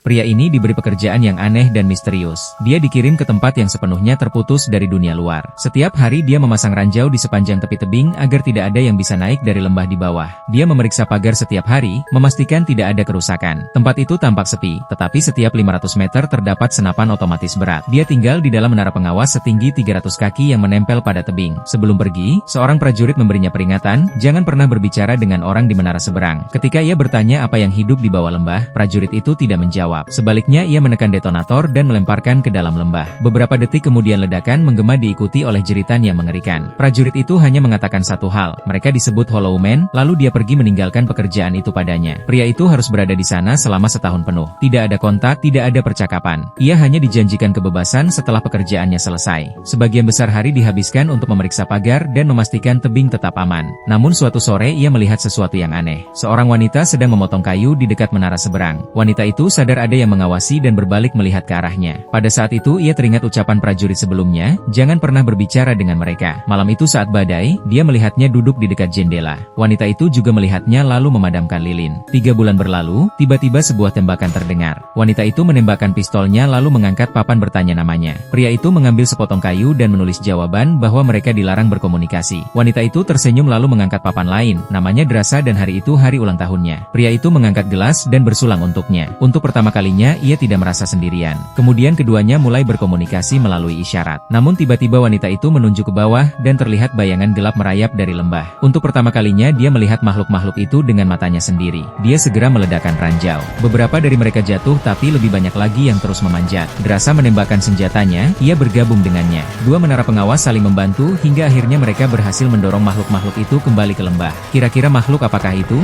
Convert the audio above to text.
Pria ini diberi pekerjaan yang aneh dan misterius. Dia dikirim ke tempat yang sepenuhnya terputus dari dunia luar. Setiap hari dia memasang ranjau di sepanjang tepi tebing agar tidak ada yang bisa naik dari lembah di bawah. Dia memeriksa pagar setiap hari, memastikan tidak ada kerusakan. Tempat itu tampak sepi, tetapi setiap 500 meter terdapat senapan otomatis berat. Dia tinggal di dalam menara pengawas setinggi 300 kaki yang menempel pada tebing. Sebelum pergi, seorang prajurit memberinya peringatan, jangan pernah berbicara dengan orang di menara seberang. Ketika ia bertanya apa yang hidup di bawah lembah, prajurit itu tidak menjawab. Sebaliknya ia menekan detonator dan melemparkan ke dalam lembah. Beberapa detik kemudian ledakan menggema diikuti oleh jeritan yang mengerikan. Prajurit itu hanya mengatakan satu hal, mereka disebut Hollow Man, lalu dia pergi meninggalkan pekerjaan itu padanya. Pria itu harus berada di sana selama setahun penuh. Tidak ada kontak, tidak ada percakapan. Ia hanya dijanjikan kebebasan setelah pekerjaannya selesai. Sebagian besar hari dihabiskan untuk memeriksa pagar dan memastikan tebing tetap aman. Namun suatu sore ia melihat sesuatu yang aneh. Seorang wanita sedang memotong kayu di dekat menara seberang. Wanita itu sadar ada yang mengawasi dan berbalik melihat ke arahnya. Pada saat itu ia teringat ucapan prajurit sebelumnya, jangan pernah berbicara dengan mereka. Malam itu saat badai, dia melihatnya duduk di dekat jendela. Wanita itu juga melihatnya lalu memadamkan lilin. 3 bulan berlalu, tiba-tiba sebuah tembakan terdengar. Wanita itu menembakkan pistolnya lalu mengangkat papan bertanya namanya. Pria itu mengambil sepotong kayu dan menulis jawaban bahwa mereka dilarang berkomunikasi. Wanita itu tersenyum lalu mengangkat papan lain, namanya Drasa dan hari itu hari ulang tahunnya. Pria itu mengangkat gelas dan bersulang untuknya. Untuk pertama kalinya, ia tidak merasa sendirian. Kemudian keduanya mulai berkomunikasi melalui isyarat. Namun tiba-tiba wanita itu menunjuk ke bawah, dan terlihat bayangan gelap merayap dari lembah. Untuk pertama kalinya dia melihat makhluk-makhluk itu dengan matanya sendiri. Dia segera meledakkan ranjau. Beberapa dari mereka jatuh tapi lebih banyak lagi yang terus memanjat. Drasa menembakkan senjatanya, ia bergabung dengannya. Dua menara pengawas saling membantu hingga akhirnya mereka berhasil mendorong makhluk-makhluk itu kembali ke lembah. Kira-kira makhluk apakah itu?